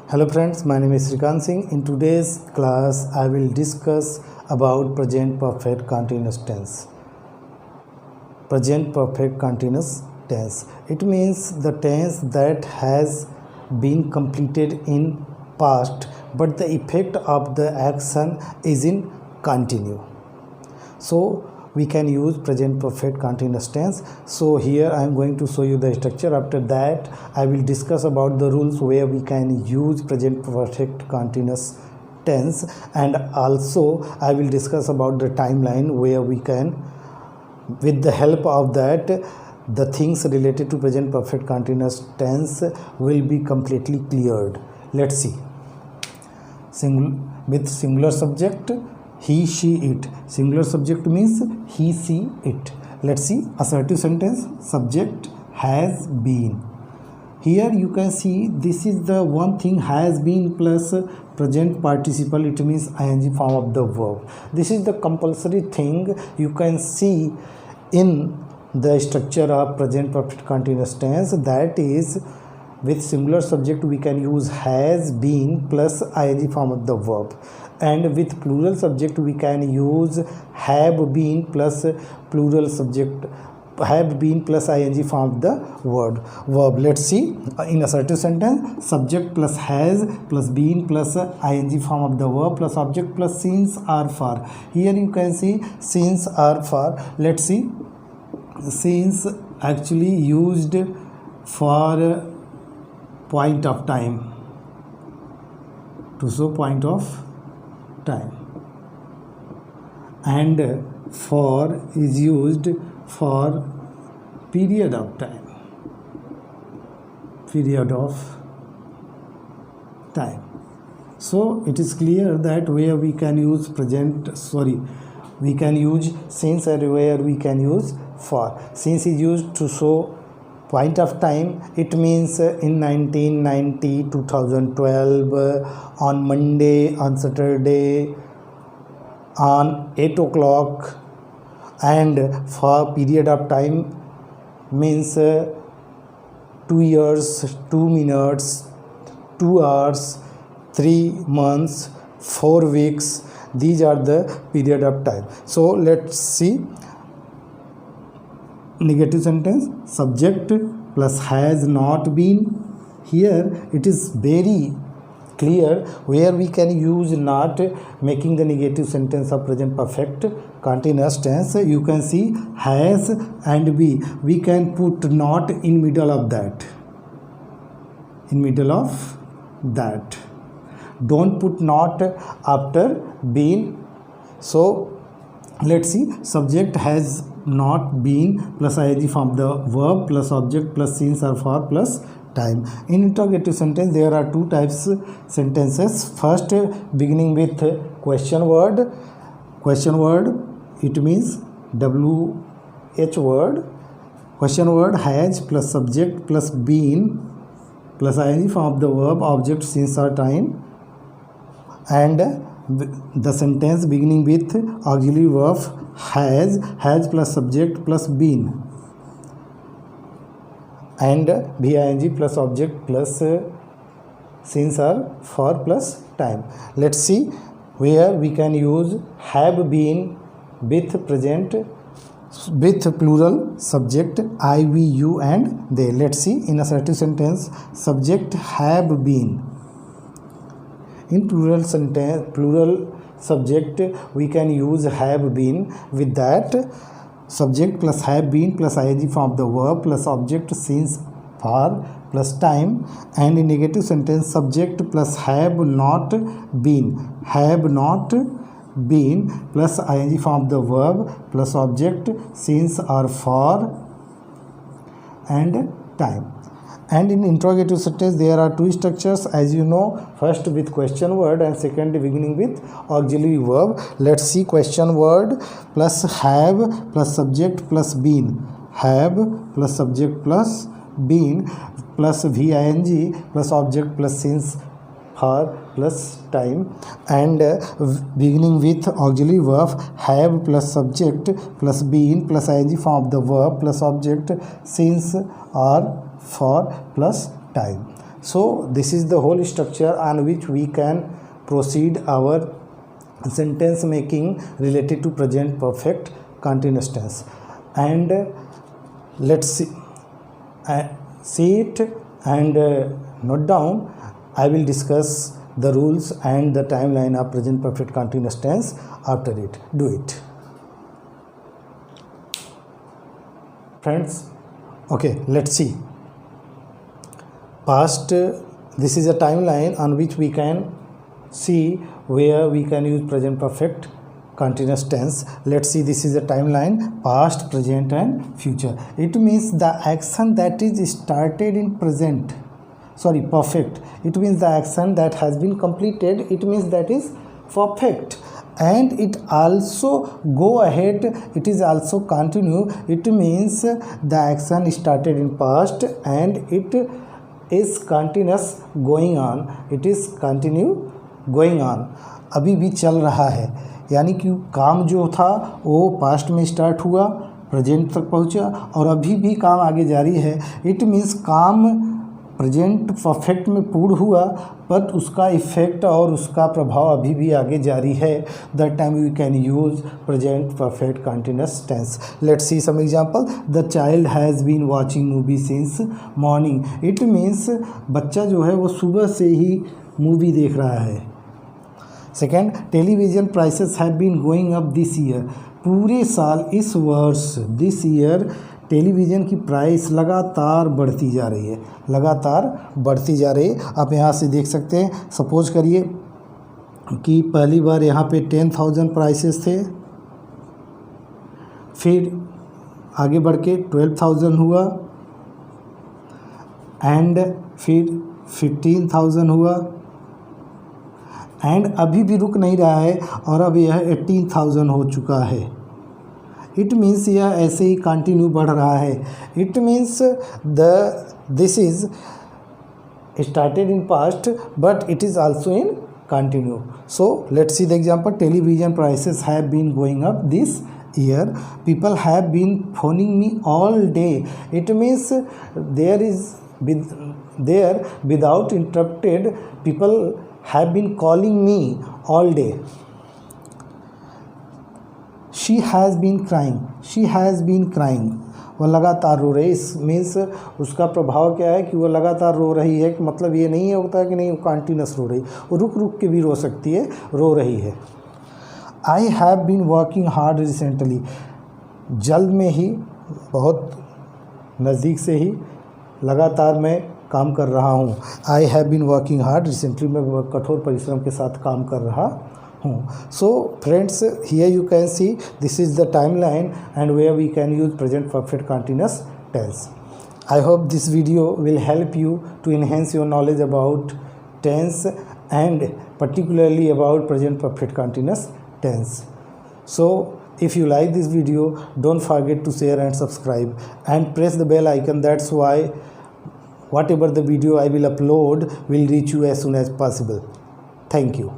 Hello friends, my name is Shrikant Singh. In today's class, I will discuss about present perfect continuous tense. Present perfect continuous tense. It means the tense that has been completed in past, but the effect of the action is in continue. So we can use present perfect continuous tense. So here I am going to show you the structure. After that I will discuss about the rules where we can use present perfect continuous tense, and also I will discuss about the timeline where we can, with the help of that, the things related to present perfect continuous tense will be completely cleared. Let's see. With singular subject, he, she, it. Singular subject means he, she, it. Let's see. Assertive sentence, subject has been. Here you can see this is the one thing, has been plus present participle. It means ing form of the verb. This is the compulsory thing you can see in the structure of present perfect continuous tense. That is, with singular subject we can use has been plus ing form of the verb, and with plural subject we can use have been plus plural subject, have been plus ing form of the verb. Let's see. In assertive sentence, subject plus has plus been plus ing form of the verb plus object plus since or for. Here you can see since or for. Let's see. Since actually used for point of time, to show point of time, and for is used for period of time, So it is clear that where we can use we can use since, and where we can use for. Since is used to show point of time. It means in 1990, 2012, on Monday, on Saturday, on 8 o'clock. And for period of time means 2 years, 2 minutes, 2 hours, 3 months, 4 weeks. These are the period of time. So let's see. Negative sentence, subject plus has not been. Here it is very clear where we can use not, making the negative sentence of present perfect continuous tense. You can see has and be. We can put not in middle of that. Don't put not after been. So let's see. Subject has not been plus ing from the verb plus object plus since or for plus time. In interrogative sentence there are two types sentences. First, beginning with question word. It means WH word. Question word has plus subject plus been plus ing from the verb object since or time, and the sentence beginning with auxiliary verb has plus subject plus been, and bing plus object plus since or for plus time. Let's see where we can use have been with present with plural subject I, we, you and they. Let's see. In assertive sentence, subject have been. In plural subject we can use have been. With that, subject plus have been plus ing from the verb plus object since for plus time. And in negative sentence, subject plus have not been plus ing from the verb plus object since or for and time. And in interrogative sentence there are two structures, as you know. First with question word, and second beginning with auxiliary verb. Let's see. Question word plus have plus subject plus been. Have plus subject plus been plus VING plus object plus since for plus time, and beginning with auxiliary verb have plus subject plus been plus ing form of the verb plus object since or for plus time. So this is the whole structure on which we can proceed our sentence making related to present perfect continuous tense. And let's see it and note down. I will discuss the rules and the timeline of present perfect continuous tense after it. Do it, friends. Okay, let's see. Past, this is a timeline on which we can see where we can use present perfect continuous tense. Let's see, this is a timeline, past, present and future. It means the action that is started in present, perfect. It means the action that has been completed, it means that is perfect. And it also go ahead, it is also continue. It means the action started in past and it is continuous going on. It is continue going on, अभी भी चल रहा है, यानी कि काम जो था वो पास्ट में स्टार्ट हुआ, प्रेजेंट तक पहुंचा और अभी भी काम आगे जारी है. इट मीन्स काम प्रेजेंट परफेक्ट में पूर्ण हुआ बट उसका इफ़ेक्ट और उसका प्रभाव अभी भी आगे जारी है. That time we can use present perfect continuous tense. Let's see some example. The child has been watching movie since morning. It means बच्चा जो है वो सुबह से ही मूवी देख रहा है. Second, television prices have been going up this year. पूरे साल, इस वर्ष, दिस ईयर टेलीविज़न की प्राइस लगातार बढ़ती जा रही है, लगातार बढ़ती जा रही है. आप यहाँ से देख सकते हैं. सपोज करिए कि पहली बार यहाँ पे 10,000 प्राइसेस थे, फिर आगे बढ़ के 12,000 हुआ एंड फिर 15,000 हुआ एंड अभी भी रुक नहीं रहा है और अब यह 18,000 हो चुका है. इट मीन्स यह ऐसे ही कंटिन्यू बढ़ रहा है. It means this is started in past but it is also in continue. So let's see the example. Television prices have been going up this year. People have been phoning me all day. It means there without interrupted, people have been calling me all day. She has been crying. She has been crying. वो लगातार रो रही है. इस means उसका प्रभाव क्या है कि वो लगातार रो रही है. मतलब ये नहीं होता है कि नहीं वो कंटिन्यूस रो रही, वो रुक रुक के भी रो सकती है, रो रही है. I have been working hard recently. जल्द में ही, बहुत नज़दीक से ही, लगातार मैं काम कर रहा हूँ. I have been working hard recently. मैं कठोर परिश्रम के साथ काम कर रहा हूँ. So friends, here you can see this is the time line and where we can use present perfect continuous tense. I hope this video will help you to enhance your knowledge about tense and particularly about present perfect continuous tense. So if you like this video, don't forget to share and subscribe and press the bell icon. That's why whatever the video I will upload will reach you as soon as possible. Thank you.